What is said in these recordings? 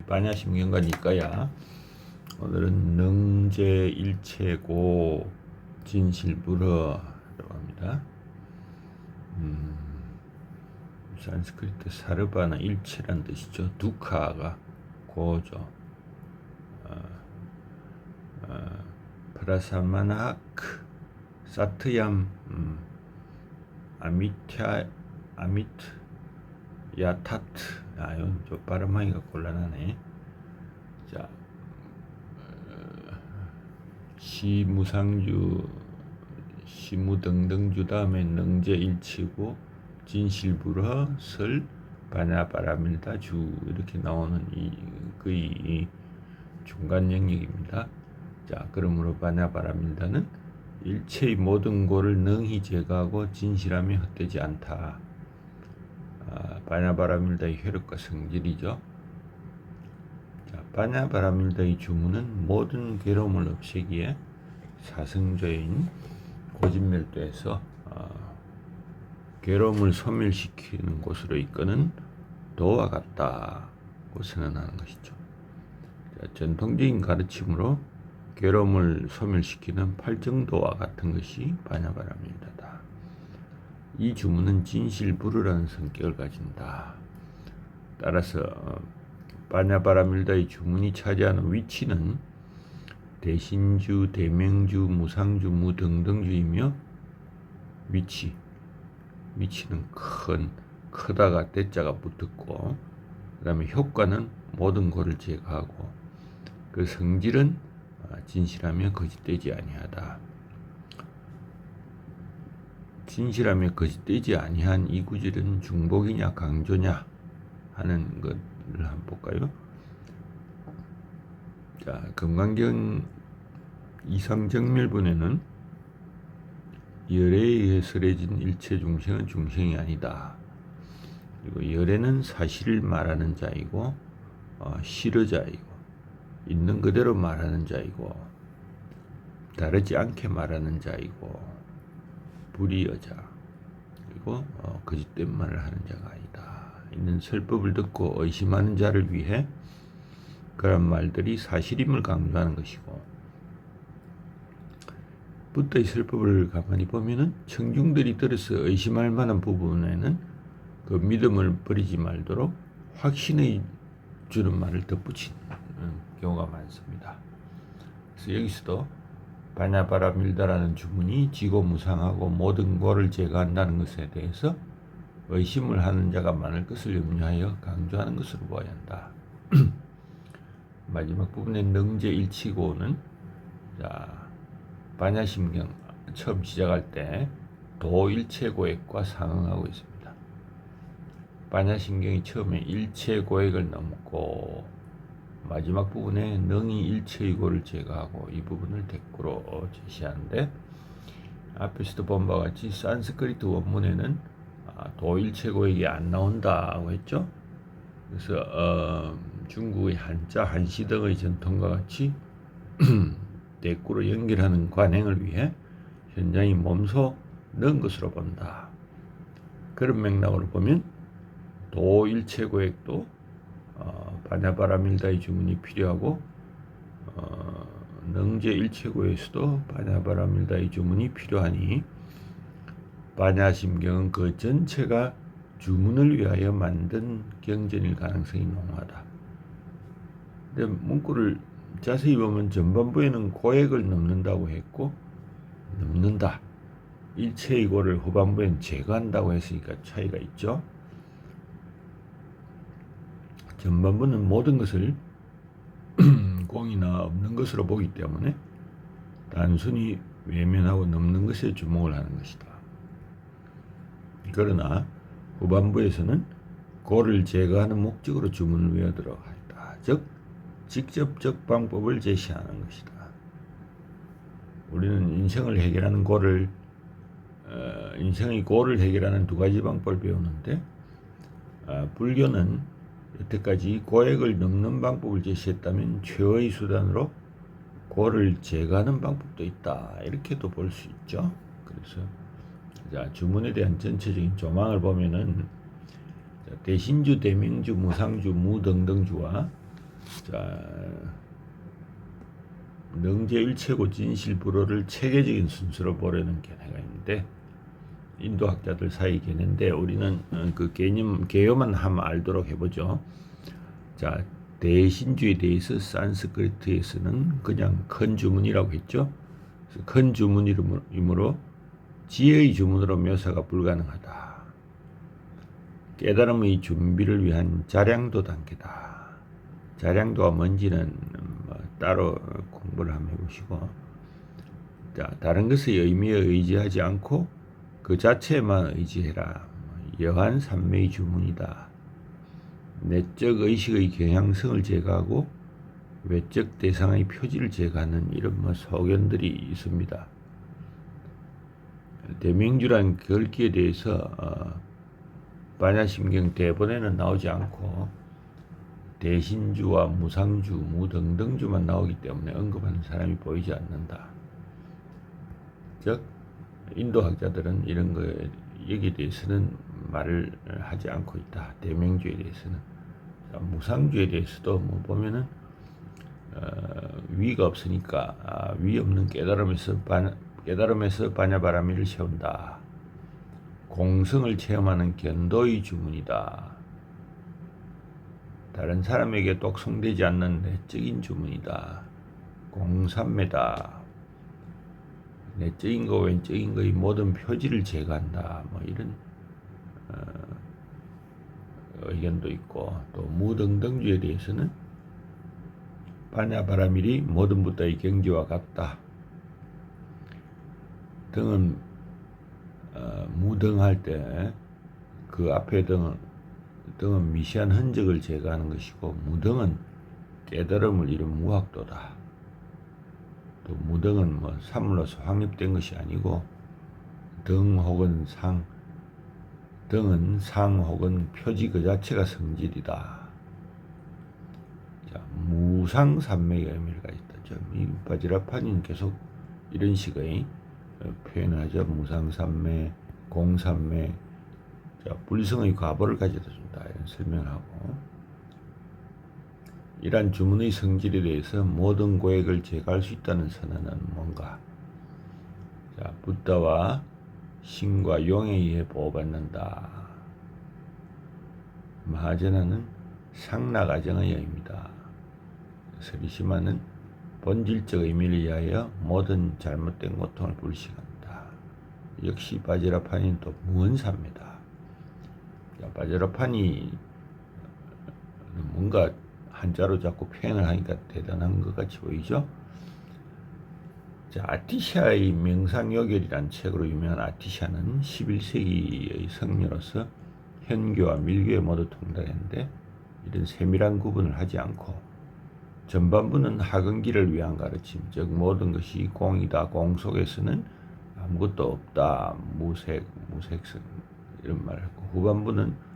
반야심경과 니까야. 오늘은 능제일체고 진실불허라고 합니다. 산스크리트 사르바나 일체란 뜻이죠. 두카가 고죠. 프라사마나크 사트얌 아미트 야타트. 이건 좀 발음하기가 곤란하네. 자, 시무상주, 시무등등주 다음에 능제일치고 진실불허 설 바냐바라밀다주 이렇게 나오는 이 중간 영역입니다. 자, 그러므로 바냐바라밀다는 일체의 모든 고를 능히 제거하고 진실함이 헛되지 않다. 바냐바라밀다의 효력과 성질이죠. 자, 바냐바라밀다의 주문은 모든 괴로움을 없애기에 사성조인 고진멸도에서 괴로움을 소멸시키는 곳으로 이끄는 도와 같다고 선언하는 것이죠. 자, 전통적인 가르침으로 괴로움을 소멸시키는 팔정도와 같은 것이 바냐바라밀다다. 이 주문은 진실불허라는 성격을 가진다. 따라서 바냐바라밀다의 주문이 차지하는 위치는 대신주, 대명주, 무상주, 무등등주이며 위치는 크다가 대자가 붙었고, 그 다음에 효과는 모든 고를 제거하고, 그 성질은 진실하며 거짓되지 아니하다. 진실하며 거짓되지 아니한 이 구절은 중복이냐 강조냐 하는 것을 한번 볼까요? 자, 금강경 이상정멸본에는 열애에 의해 설해진 일체 중생은 중생이 아니다. 그리고 열애는 사실을 말하는 자이고 실어자이고 있는 그대로 말하는 자이고 다르지 않게 말하는 자이고 불의여자, 그리고 거짓된 말을 하는 자가 아니다. 있는 설법을 듣고 의심하는 자를 위해 그런 말들이 사실임을 강조하는 것이고, 부처의 설법을 가만히 보면은 청중들이 들어서 의심할 만한 부분에는 그 믿음을 버리지 말도록 확신의 주는 말을 덧붙이는 경우가 많습니다. 그래서 여기서도 바냐바라밀다라는 주문이 지고무상하고 모든 고를 제거한다는 것에 대해서 의심을 하는 자가 많을 것을 염려하여 강조하는 것으로 보아야 한다. 마지막 부분의 능제일치고는 바냐심경 처음 시작할 때 도일체고액과 상응하고 있습니다. 바냐심경이 처음에 일체고액을 넘고 마지막 부분에 능히 일체의 고를 제거하고 이 부분을 대꾸로 제시하는데, 앞에서도 본 바와 같이 산스크리트 원문에는 도일체고액이 안 나온다고 했죠. 그래서 중국의 한자, 한시 등의 전통과 같이 대꾸로 연결하는 관행을 위해 현장에 몸소 넣은 것으로 본다. 그런 맥락으로 보면 도일체고액도 바냐바라밀다의 주문이 필요하고 능제일체고에서도 바냐바라밀다의 주문이 필요하니 바냐심경은 그 전체가 주문을 위하여 만든 경전일 가능성이 농후하다. 근데 문구를 자세히 보면 전반부에는 고액을 넘는다고 했고, 넘는다, 일체의 고를 후반부에는 제거한다고 했으니까 차이가 있죠. 전반부는 모든 것을 공이나 없는 것으로 보기 때문에 단순히 외면하고 넘는 것에 주목을 하는 것이다. 그러나 후반부에서는 고를 제거하는 목적으로 주문을 외우도록 하였다. 즉 직접적 방법을 제시하는 것이다. 우리는 인생의 고를 해결하는 두 가지 방법을 배우는데, 불교는 여태까지 고액을 넘는 방법을 제시했다면 최후의 수단으로 고를 제거하는 방법도 있다, 이렇게도 볼 수 있죠. 그래서 주문에 대한 전체적인 조망을 보면은 대신주, 대명주, 무상주, 무등등주와 자, 능제일체고 진실불허를 체계적인 순서로 보려는 견해가 있는데 인도 학자들 사이 견해인데 우리는 그 개요만 한번 알도록 해보죠. 자, 대신주에 대해서 산스크리트에서는 그냥 큰 주문이라고 했죠. 큰 주문이므로 지혜의 주문으로 묘사가 불가능하다. 깨달음의 준비를 위한 자량도 단계다. 자량도가 뭔지는 뭐 따로 공부를 한번 해보시고, 자, 다른 것의 의미에 의지하지 않고 그 자체에만 의지해라. 여한 삼매의 주문이다. 내적 의식의 경향성을 제거하고 외적 대상의 표지를 제거하는 이런 소견들이 있습니다. 대명주란 글귀에 대해서 반야심경 대본에는 나오지 않고 대신주와 무상주, 무등등주만 나오기 때문에 언급하는 사람이 보이지 않는다. 즉 인도 학자들은 이런 거에 여기에 대해서는 말을 하지 않고 있다. 대명주에 대해서는. 무상주에 대해서도 뭐 보면은 위가 없으니까 위 없는 깨달음에서 반야바라미를 세운다. 공성을 체험하는 견도의 주문이다. 다른 사람에게 독송되지 않는 내적인 주문이다. 공삼매다. 내적인 거 외적인 거의 모든 표지를 제거한다. 뭐 이런 의견도 있고, 또 무등등주에 대해서는 반야바라밀이 모든 부다의 경지와 같다. 등은 무등할 때 그 앞에 등은 미시한 흔적을 제거하는 것이고, 무등은 깨달음을 이룬 무학도다. 또 무등은 뭐 사물로서 확립된 것이 아니고 등 혹은 상, 등은 상 혹은 표지 그 자체가 성질이다. 자, 무상삼매의 의미를 가졌다. 이 바지라파니는 계속 이런 식의 표현을 하죠. 무상삼매, 공삼매, 자, 불성의 과보를 가져다 준다. 이런 설명하고, 이러한 주문의 성질에 대해서 모든 고액을 제거할 수 있다는 선언은 뭔가? 자, 부다와 신과 용에 의해 보호받는다. 마하자나는 상나가정의 의미다. 서리시마는 본질적 의미를 위하여 모든 잘못된 고통을 불식한다. 역시 바지라파니는 또 무언삼매다. 바지라파니 뭔가 한자로 자꾸 표현을 하니까 대단한 것 같이 보이죠? 자, 아티샤의 명상요결이라는 책으로 유명한 아티샤는 11세기의 성녀로서 현교와 밀교에 모두 통달했는데 이런 세밀한 구분을 하지 않고 전반부는 하근기를 위한 가르침, 즉 모든 것이 공이다, 공 속에서는 아무것도 없다, 무색성 이런 말을 했고, 후반부는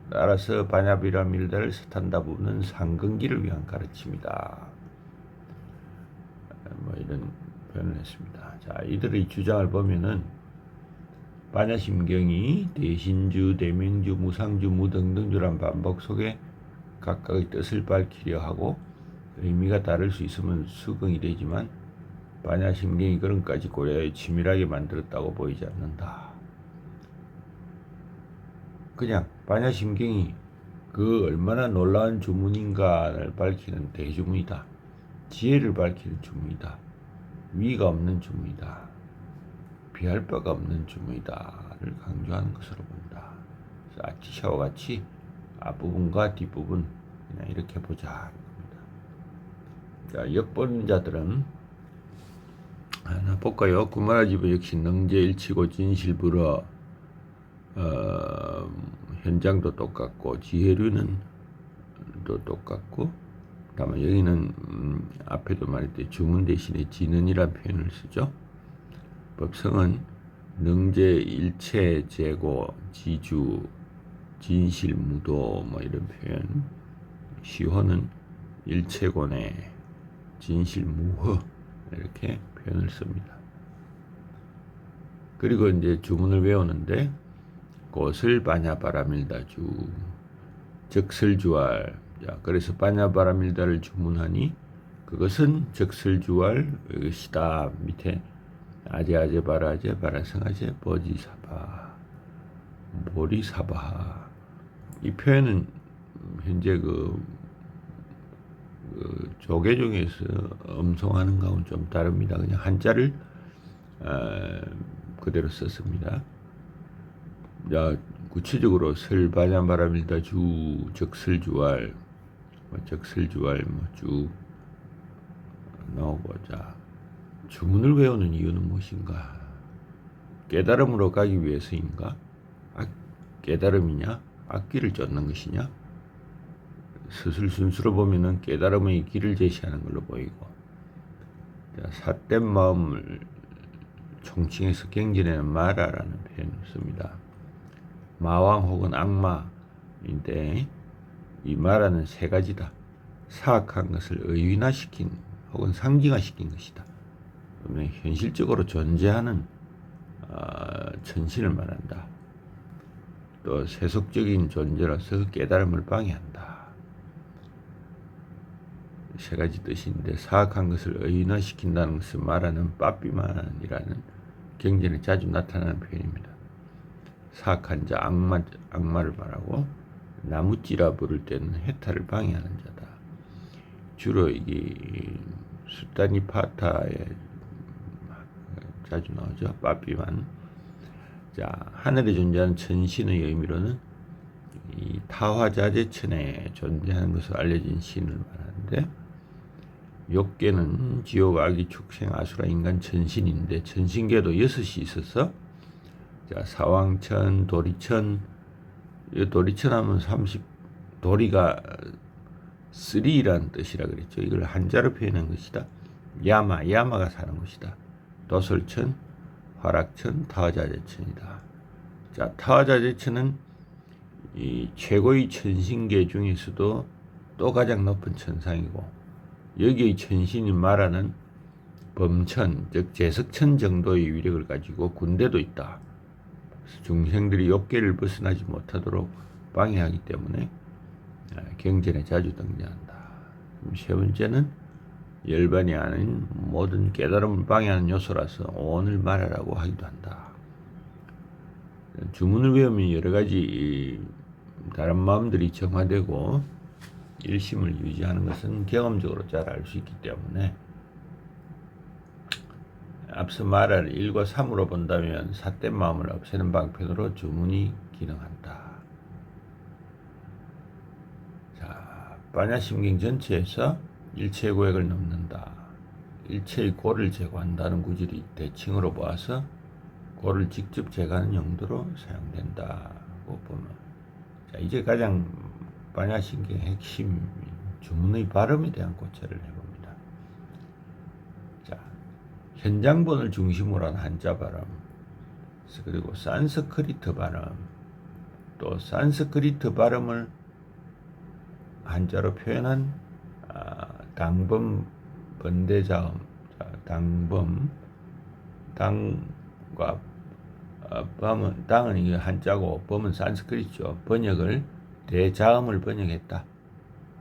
따라서 바냐비라밀다를 스탄다 부는 상근기를 위한 가르침이다. 뭐 이런 표현을 했습니다. 자, 이들의 주장을 보면은 반야심경이 대신주, 대명주, 무상주, 무등등주란 반복 속에 각각의 뜻을 밝히려 하고 의미가 다를 수 있으면 수긍이 되지만 반야심경이 그런까지 고려해 치밀하게 만들었다고 보이지 않는다. 그냥 반야심경이 그 얼마나 놀라운 주문인가를 밝히는 대주문이다. 지혜를 밝히는 주문이다. 위가 없는 주문이다. 비할 바가 없는 주문이다를 강조하는 것으로 본다. 그래서 아티샤와 같이 앞부분과 뒷부분 그냥 이렇게 보자. 자, 역본자들은 하나 볼까요? 구마라지부 역시 능제일치고 진실불허, 현장도 똑같고 지혜류는 또 똑같고, 그다음에 여기는 앞에도 말했듯이 주문 대신에 지는이라는 표현을 쓰죠. 법성은 능제일체 재고 지주 진실무도 뭐 이런 표현. 시호는 일체고내 진실무허 이렇게 표현을 씁니다. 그리고 이제 주문을 외우는데, 곧을 바냐바라밀다주, 적설주알, 자, 그래서 빠냐바라밀다를 주문하니 그것은 적설주알 것이다. 밑에 아제아제 바라제 바라성아제 버지사바 모리사바. 이 표현은 현재 그 조계 중에서 음성하는 가운데 좀 다릅니다. 그냥 한자를 그대로 썼습니다. 자, 구체적으로 설바냐바라밀다 주 적설주알 적설주알 쭉 나오고자 주문을 외우는 이유는 무엇인가? 깨달음으로 가기 위해서인가? 깨달음이냐? 악기를 쫓는 것이냐? 스술 순수로 보면은 깨달음의 길을 제시하는 걸로 보이고, 삿된 마음을 총칭해서 경전에는 마라라는 표현을 씁니다. 마왕 혹은 악마인데 이 마라는 세 가지다. 사악한 것을 의인화시킨 혹은 상징화시킨 것이다. 그러면 현실적으로 존재하는 천신을 말한다. 또 세속적인 존재로서 깨달음을 방해한다. 세 가지 뜻인데, 사악한 것을 의인화시킨다는 것을 말하는 빠삐만이라는 경전에 자주 나타나는 표현입니다. 사악한 자, 악마를 말하고, 나무찌라 부를 때는 해탈을 방해하는 자다. 주로 이게 수타니파타에 자주 나오죠. 빠삐만. 자, 하늘에 존재하는 천신의 의미로는 이 타화자재천에 존재하는 것으로 알려진 신을 말하는데, 욕계는 지옥, 악이, 축생, 아수라, 인간, 천신인데 천신계도 6이 있어서, 자, 사왕천, 도리천, 도리천 하면 30, 도리가 3라는 뜻이라 그랬죠. 이걸 한자로 표현한 것이다. 야마가 사는 곳이다. 도설천, 화락천, 타화자재천이다. 자, 타화자재천은 이 최고의 천신계 중에서도 또 가장 높은 천상이고, 여기의 천신이 말하는 범천, 즉 제석천 정도의 위력을 가지고 군대도 있다. 중생들이 욕계를 벗어나지 못하도록 방해하기 때문에 경전에 자주 등장한다. 세 번째는 열반이 아닌 모든 깨달음을 방해하는 요소라서 오늘 말하라고 하기도 한다. 주문을 외우면 여러 가지 다른 마음들이 정화되고 일심을 유지하는 것은 경험적으로 잘 알 수 있기 때문에, 앞서 말할 1과 3으로 본다면 삿된 마음을 없애는 방편으로 주문이 기능한다. 자, 반야심경 전체에서 일체의 고액을 넘는다. 일체의 고를 제거한다는 구절이 대칭으로 보아서 고를 직접 제거하는 용도로 사용된다고 보면, 자, 이제 가장 반야심경의 핵심 주문의 발음에 대한 고찰을 해봅니다. 자, 현장본을 중심으로 한 한자 발음, 그리고 산스크리트 발음, 또 산스크리트 발음을 한자로 표현한 당범 번대자음, 당범, 당과 범은, 당은 이게 한자고 범은 산스크리트죠. 번역을 대자음을 번역했다.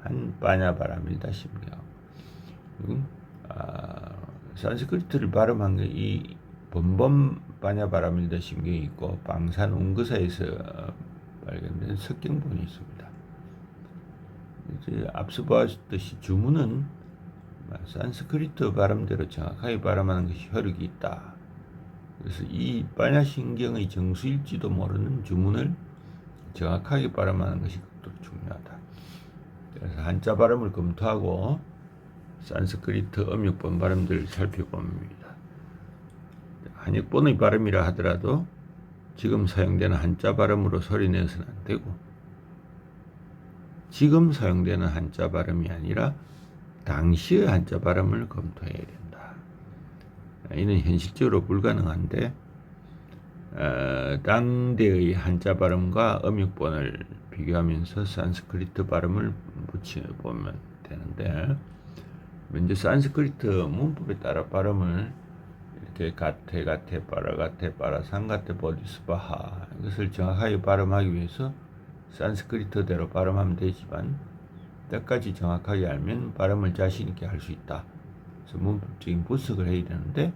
한 빠냐바라밀다 심경. 산스크리트를 발음한 게 이 범범 빠냐바라밀다 심경이 있고, 방산 웅거사에서 발견된 석경본이 있습니다. 이제 앞서 보았듯이 주문은 산스크리트 발음대로 정확하게 발음하는 것이 효력이 있다. 그래서 이 빠냐신경의 정수일지도 모르는 주문을 정확하게 발음하는 것이 극도로 중요하다. 그래서 한자 발음을 검토하고 산스크리트 음역본 발음들을 살펴봅니다. 한역본의 발음이라 하더라도 지금 사용되는 한자 발음으로 소리내서는 안 되고, 지금 사용되는 한자 발음이 아니라 당시의 한자 발음을 검토해야 된다. 이는 현실적으로 불가능한데, 당대의 한자 발음과 음역본을 비교하면서 산스크리트 발음을 붙여보면 되는데, 먼저 산스크리트 문법에 따라 발음을 이렇게 가테 빠라 상가테 보디스바하, 이것을 정확하게 발음하기 위해서 산스크리트대로 발음하면 되지만, 때까지 정확하게 알면 발음을 자신 있게 할 수 있다. 그래서 문법적인 분석을 해야 되는데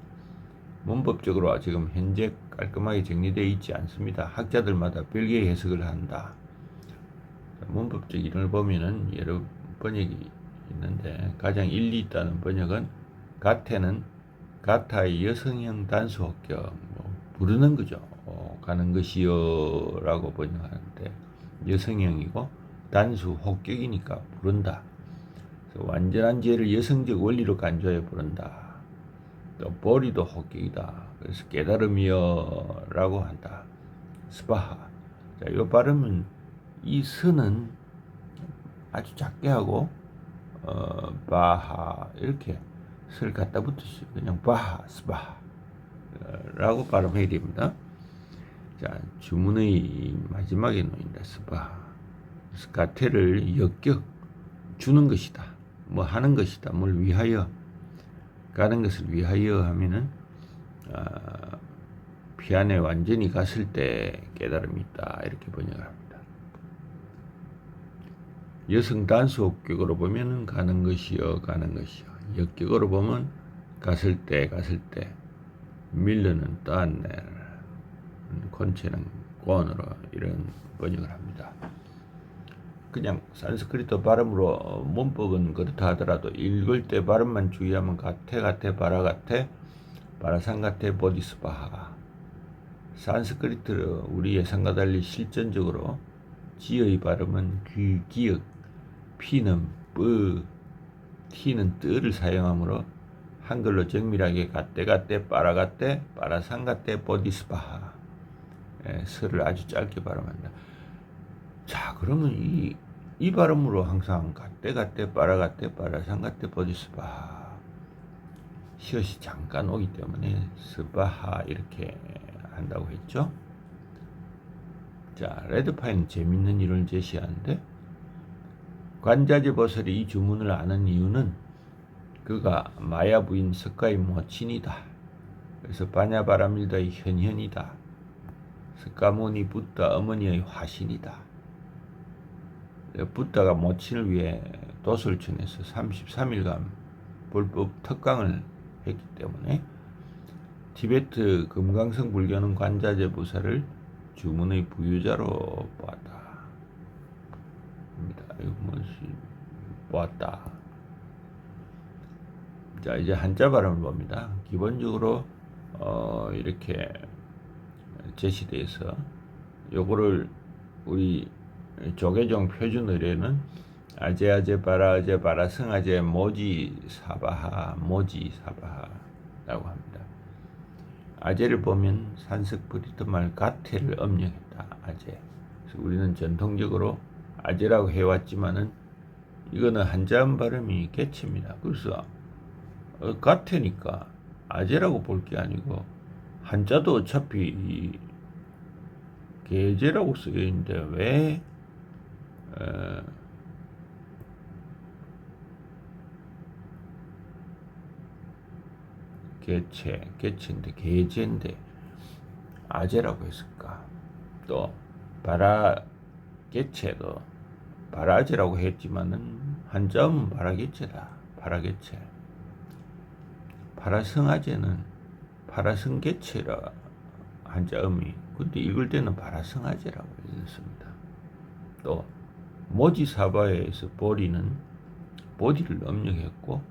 문법적으로 지금 현재 깔끔하게 정리되어 있지 않습니다. 학자들마다 별개의 해석을 한다. 문법적 이론을 보면은 여러 번역이 있는데 가장 일리 있다는 번역은 가태는 가타의 여성형 단수 혹격, 부르는 거죠. 가는 것이요 라고 번역하는데 여성형이고 단수 혹격이니까 부른다. 그래서 완전한 죄를 여성적 원리로 간주하여 부른다. 또 보리도 혹격이다. 그래서 깨달음이여 라고 한다. 스바하. 자, 이거 발음은 이 스는 아주 작게 하고 바하 이렇게 스를 갖다 붙이죠. 그냥 바하 스바하 라고 발음해야 됩니다. 자, 주문의 마지막에 놓인다. 스바하. 가태를 역격 주는 것이다. 뭐 하는 것이다. 뭘 위하여 가는 것을 위하여 하면은 피안에 완전히 갔을 때 깨달음이 있다. 이렇게 번역을 합니다. 여성 단수 혹격으로 보면은 가는 것이요 가는 것이요. 역격으로 보면 갔을 때 밀르는 딴네 콘체는 권으로 이런 번역을 합니다. 그냥 산스크리트 발음으로 문법은 그렇다 하더라도 읽을 때 발음만 주의하면 가테 바라 가테 바라상 가테 보디스바하. 산스크리트 우리 예상과 달리 실전적으로 지의 발음은 귀, 기역, 피는 뿌, 티는 뜨를 사용하므로 한글로 정밀하게 가테 바라 가테 바라상 가테 보디스바하. 스를 아주 짧게 발음한다. 자, 그러면 이 발음으로 항상 가테 바라 가테 바라상 가테 보디스바하. 시옷이 잠깐 오기 때문에 스바하 이렇게 한다고 했죠. 자, 레드파이는 재밌는 이론을 제시하는데 관자재 보살이 이 주문을 아는 이유는 그가 마야 부인 석가의 모친이다. 그래서 바냐바라밀다의 현현이다. 석가모니 붓다 어머니의 화신이다. 붓다가 모친을 위해 도솔천에서 33일간 불법 특강을 했기 때문에 티베트 금강성 불교는 관자재 보살을 주문의 부유자로 보았다. 이거 뭐지? 보았다. 자, 이제 한자 발음을 봅니다. 기본적으로 이렇게 제시돼서 요거를 우리 조계종 표준 의뢰는 아제아제 바라 승아제 모지 사바하라고 합니다. 아제를 보면 산스크리트 말 가테를 업력했다. 아제. 그래서 우리는 전통적으로 아제라고 해왔지만은 이거는 한자음 발음이 개체입니다. 그래서 가테니까 아제라고 볼 게 아니고 한자도 어차피 계제라고 쓰여 있는데 왜 개체인데 계제인데 아제라고 했을까? 또 바라개체도 바라제라고 했지만은 한자음은 바라개체다. 바라개체. 바라성아제는 바라성개체라 한자음이. 근데 읽을 때는 바라성아제라고 읽습니다. 또 모지사바에서 보리는 보디를 업력했고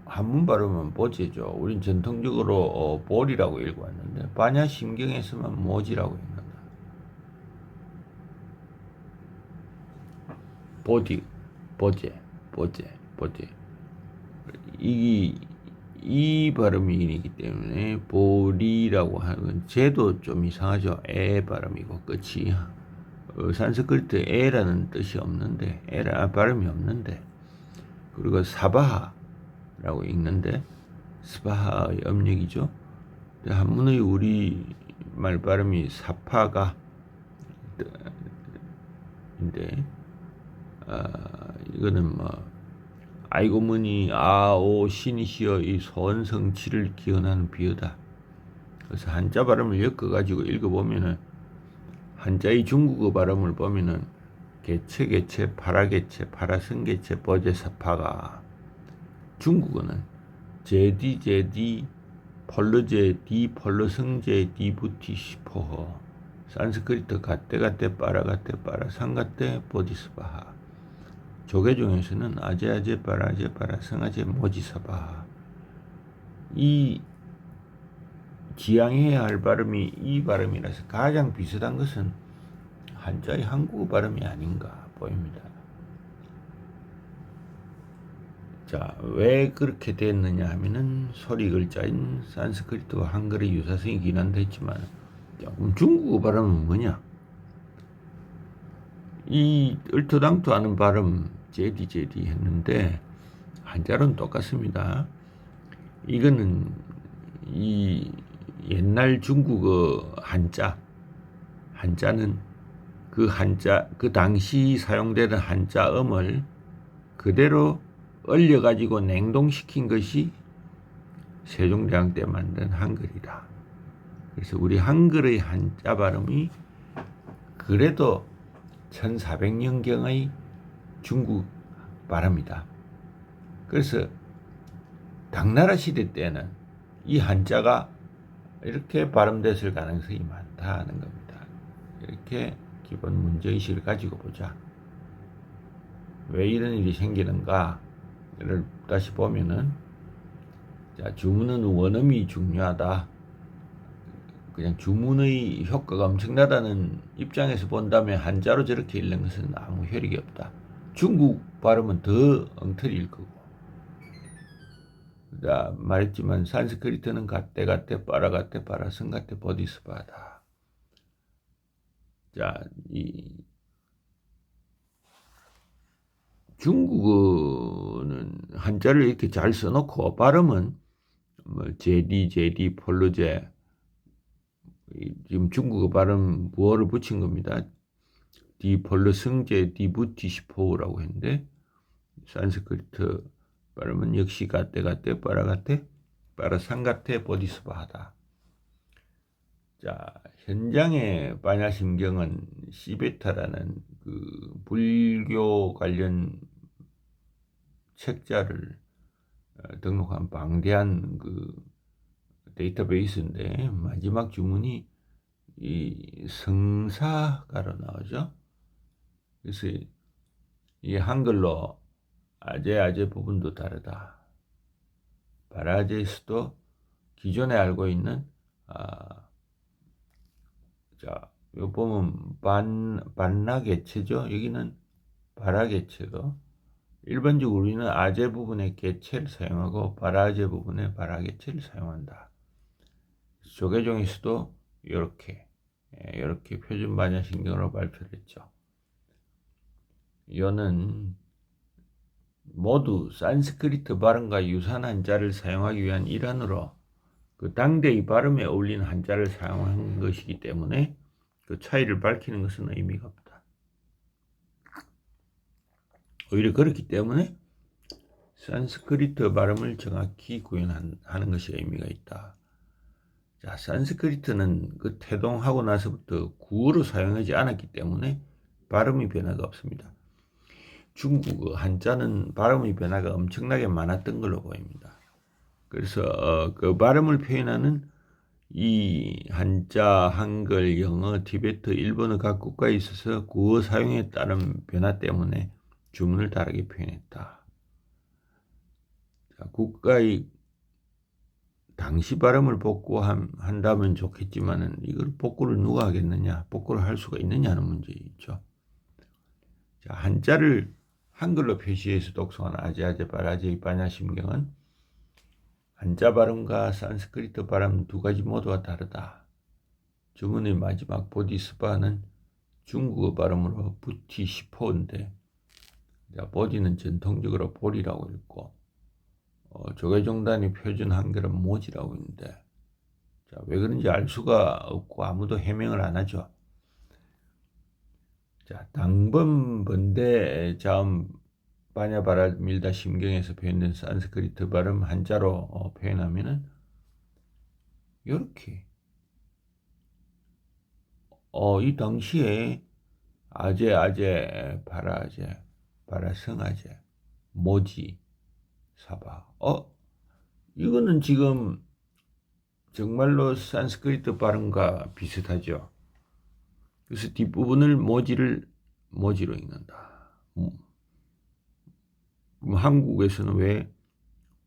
한문 발음은 보제죠. 우린 전통적으로 보리라고 읽고 왔는데 반야 심경에서만 모지라고 읽는다. 보디, 보제. 이 발음이기 때문에 보리라고 하는 제도 좀 이상하죠. 에 발음이고 끝이 산스크리트 에라는 뜻이 없는데 발음이 없는데 그리고 사바하라고 읽는데 스바하의 음력이죠. 한문의 우리 말 발음이 사파가 인데 이거는 뭐 아이고 머니 아오 신이시여 이 소원성치를 기원하는 비어다. 그래서 한자 발음을 엮어가지고 읽어보면은 한자의 중국어 발음을 보면은 개체, 파라개체, 파라성개체, 버제사파가 중국어는 제디, 펄르제, 펄르성제, 디부티시포허 산스크리트 가떼, 빠라, 상가떼, 보디스바하 조개 중에서는 아제, 빠라, 성아제, 모지사바하 이 지향해야 할 발음이 이 발음이라서 가장 비슷한 것은 한자의 한국어 발음이 아닌가 보입니다. 자, 왜 그렇게 됐느냐 하면은 소리 글자인 산스크리트와 한글의 유사성이 있긴 한데 했지만 조금 중국어 발음은 뭐냐? 이 얼토당토하는 발음 제디 했는데 한자로는 똑같습니다. 이거는 이 옛날 중국어 한자는 그 당시 사용되는 한자음을 그대로 얼려가지고 냉동시킨 것이 세종대왕 때 만든 한글이다. 그래서 우리 한글의 한자 발음이 그래도 1400년경의 중국 발음이다. 그래서 당나라 시대 때는 이 한자가 이렇게 발음됐을 가능성이 많다는 겁니다. 이렇게 기본 문제의식을 가지고 보자. 왜 이런 일이 생기는가를 다시 보면은 자, 주문은 원음이 중요하다. 그냥 주문의 효과가 엄청나다는 입장에서 본다면 한자로 저렇게 읽는 것은 아무 효력이 없다. 중국 발음은 더 엉터리일 거고. 자, 말했지만 산스크리트는 가떼, 빠라, 성가떼, 보디스바다. 자, 이 중국어는 한자를 이렇게 잘 써놓고 발음은 뭐 제디, 폴르제 지금 중국어 발음 부어를 붙인 겁니다. 폴르성제, 디부티시포라고 했는데 산스크리트 발음은 역시 가떼, 빠라, 상가떼, 보디스바하다. 자, 현장의 반야심경은 시베타라는 그 불교 관련 책자를 등록한 방대한 그 데이터베이스인데 마지막 주문이 이 성사가로 나오죠. 그래서 이 한글로 아제 부분도 다르다. 바라제스도 기존에 알고 있는 자, 요 보면 반나개체죠. 여기는 바라개체고 일반적으로 우리는 아제 부분에 개체를 사용하고 바라제 부분에 바라개체를 사용한다. 조계종에서도 이렇게 표준 반야신경으로 발표를 했죠. 이거는 모두 산스크리트 발음과 유사한 한자를 사용하기 위한 일환으로 그 당대의 발음에 어울리는 한자를 사용한 것이기 때문에 그 차이를 밝히는 것은 의미가 없다. 오히려 그렇기 때문에 산스크리트 발음을 정확히 구현하는 것이 의미가 있다. 자, 산스크리트는 그 태동하고 나서부터 구어로 사용하지 않았기 때문에 발음의 변화가 없습니다. 중국어 한자는 발음의 변화가 엄청나게 많았던 걸로 보입니다. 그래서 그 발음을 표현하는 이 한자, 한글, 영어, 티베트, 일본어 각 국가에 있어서 구어 사용에 따른 변화 때문에 주문을 다르게 표현했다. 자, 국가의 당시 발음을 복구한다면 좋겠지만은 이걸 복구를 누가 하겠느냐, 복구를 할 수가 있느냐는 문제 있죠. 자, 한자를 한글로 표시해서 독송한 아제, 바라제의 반야심경은 한자 발음과 산스크리트 발음 두 가지 모두가 다르다. 주문의 마지막 보디스바는 중국어 발음으로 부티시포인데 보디는 전통적으로 볼이라고 읽고 조계종단이 표준 한글은 모지라고 있는데 자, 왜 그런지 알 수가 없고 아무도 해명을 안 하죠. 자, 당번 번대 자음 바냐바라 밀다 심경에서 표현된 산스크리트 발음 한자로 표현하면은 이렇게 이 당시에 아제, 바라제, 바라성아제, 모지, 사바. 이거는 지금 정말로 산스크리트 발음과 비슷하죠. 그래서 뒷부분을 모지로 읽는다. 그럼 한국에서는 왜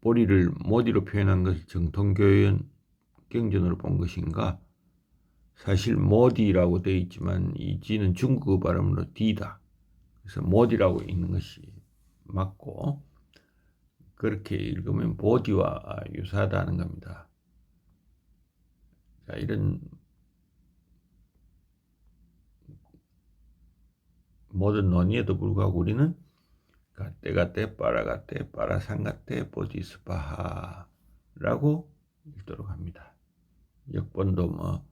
보리를 모디로 표현한 것을 정통교연 경전으로 본 것인가? 사실 모디라고 되어 있지만 이 지는 중국어 발음으로 디다. 그래서 모디라고 읽는 것이 맞고, 그렇게 읽으면 보디와 유사하다는 겁니다. 자, 이런 모든 논의에도 불구하고 우리는 가떼 빠라상가떼 보디스파하라고 읽도록 합니다. 역본도 뭐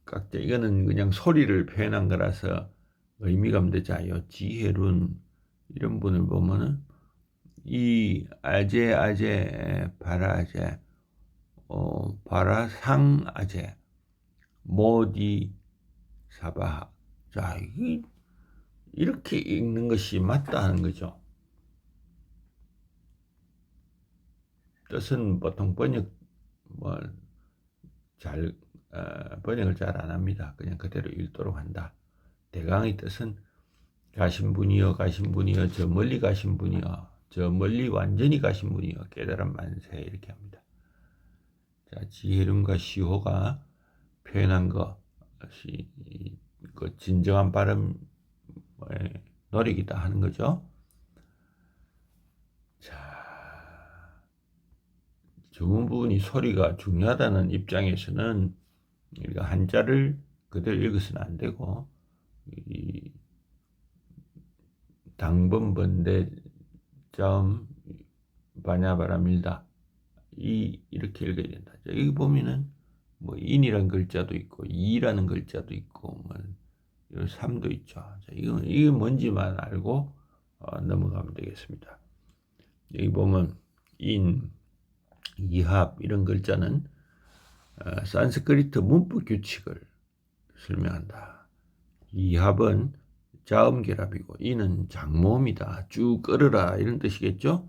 각자 이거는 그냥 소리를 표현한 거라서 의미가 없는데, 자요 지혜룬 이런 분을 보면은 이 아제 바라제 바라상아제 모디 사바하. 자, 이렇게 읽는 것이 맞다 하는 거죠. 뜻은 보통 번역을 잘 안 합니다. 그냥 그대로 읽도록 한다. 대강의 뜻은 가신 분이여 저 멀리 가신 분이여 저 멀리 완전히 가신 분이여 깨달음 만세, 이렇게 합니다. 자, 지혜륜과 시호가 표현한 것이 그 진정한 발음의 노력이다 하는 거죠. 자, 주문 부분이 소리가 중요하다는 입장에서는 우리가 한자를 그대로 읽어서는 안 되고, 이 당번번대 바냐바라밀다 이렇게 읽어야 된다. 여기 보면은 뭐 인이라는 글자도 있고 이라는 글자도 있고 뭐 삼도 있죠. 자, 이게 뭔지만 알고 넘어가면 되겠습니다. 여기 보면 인, 이합 이런 글자는 산스크리트 문법 규칙을 설명한다. 이합은 자음 결합이고 인은 장모음이다. 쭉 끌어라 이런 뜻이겠죠.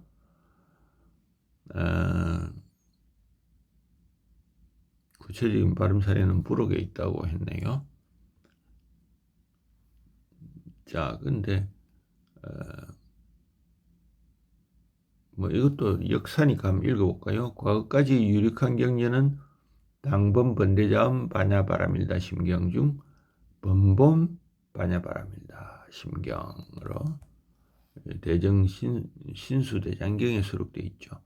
구체적인 발음 사례는 부록에 있다고 했네요. 자, 근데 뭐 이것도 역사니까 한번 읽어볼까요? 과거까지 유력한 경전은 당번 번대자음 바냐바라밀다 심경 중 번봄 바냐바라밀다 심경으로 대정 신수대장경에 수록되어 있죠.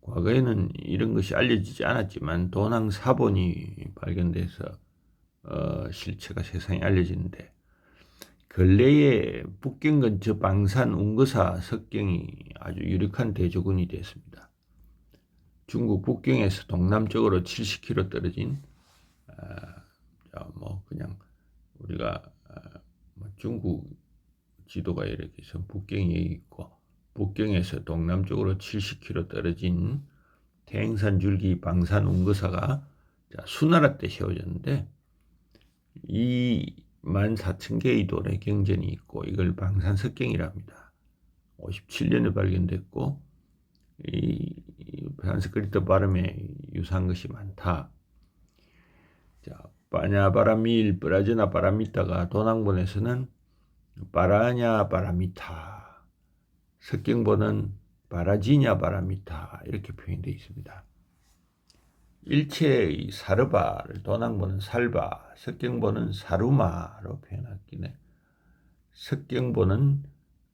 과거에는 이런 것이 알려지지 않았지만 도낭 사본이 발견돼서 실체가 세상에 알려지는데, 근래에 북경 근처 방산 운거사 석경이 아주 유력한 대조군이 됐습니다. 중국 북경에서 동남쪽으로 70km 떨어진 뭐 그냥 우리가 중국 지도가 이렇게 해서 북경이 있고, 북경에서 동남쪽으로 70km 떨어진 태행산 줄기 방산 운거사가 수나라 때 세워졌는데, 이 14,000개의 돌의 경전이 있고 이걸 방산석경이라 합니다. 57년에 발견됐고 이 산스크리트 발음에 유사한 것이 많다. 자, 빠냐바라밀 브라즈나 바라미타가 도낭본에서는 바라냐 바라미타, 석경본은 바라지냐 바라미타 이렇게 표현되어 있습니다. 일체의 사르바를 도낭본은 살바, 석경본은 사루마로 표현하기에 석경본은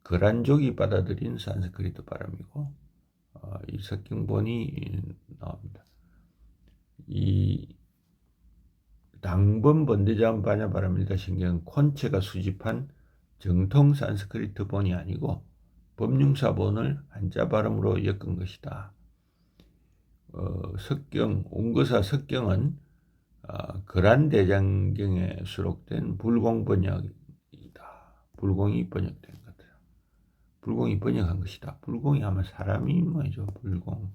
거란족이 받아들인 산스크리트 발음이고 이 석경본이 나옵니다. 이 당번 번대자음 바냐바라밀다 신경은 콘체가 수집한 정통 산스크리트 본이 아니고 법융사본을 한자 발음으로 엮은 것이다. 석경, 운거사 석경은 거란대장경에 수록된 불공 번역이다. 불공이 번역된 것이다. 불공이 번역한 것이다. 불공이 아마 사람이 뭐죠? 불공.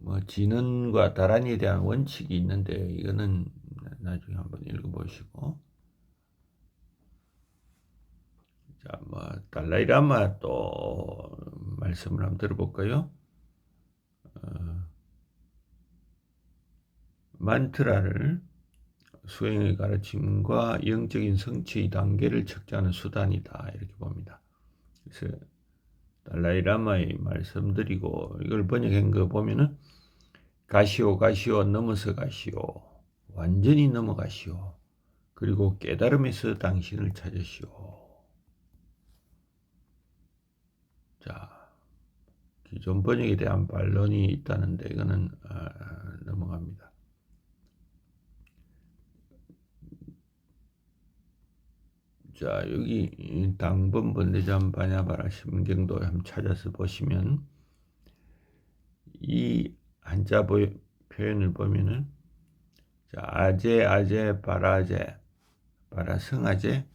뭐 진원과 다란이에 대한 원칙이 있는데 이거는 나중에 한번 읽어보시고. 자, 뭐 달라이라마 또 말씀을 한번 들어볼까요? 만트라를 수행의 가르침과 영적인 성취의 단계를 측정하는 수단이다 이렇게 봅니다. 그래서 달라이라마의 말씀드리고 이걸 번역한 거 보면은 가시오 가시오 넘어서 가시오 완전히 넘어가시오 그리고 깨달음에서 당신을 찾으시오. 자, 기존 번역에 대한 반론이 있다는데 이거는 넘어갑니다. 자, 여기 당번 번대잠 바냐바라 심경도 한번 찾아서 보시면 이 한자 표현을 보면은 자, 아제 아제 바라제 바라 성아제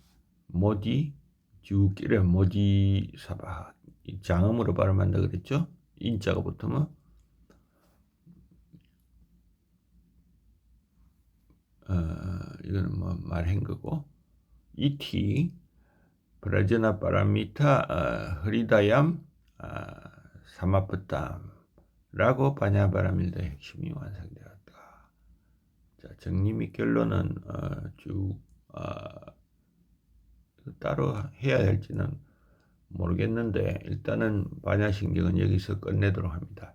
모디 주끼래 모디 사바 장음으로 발음한다 그랬죠? 인자가 붙으면 이거는 뭐 말한 거고 이티 브라제나 파라미타 흐리다얌 사마프탐라고 바냐바라밀다의 핵심이 완성되었다. 자, 정리 및 결론은 쭉 따로 해야 할지는 모르겠는데 일단은 반야신경은 여기서 끝내도록 합니다.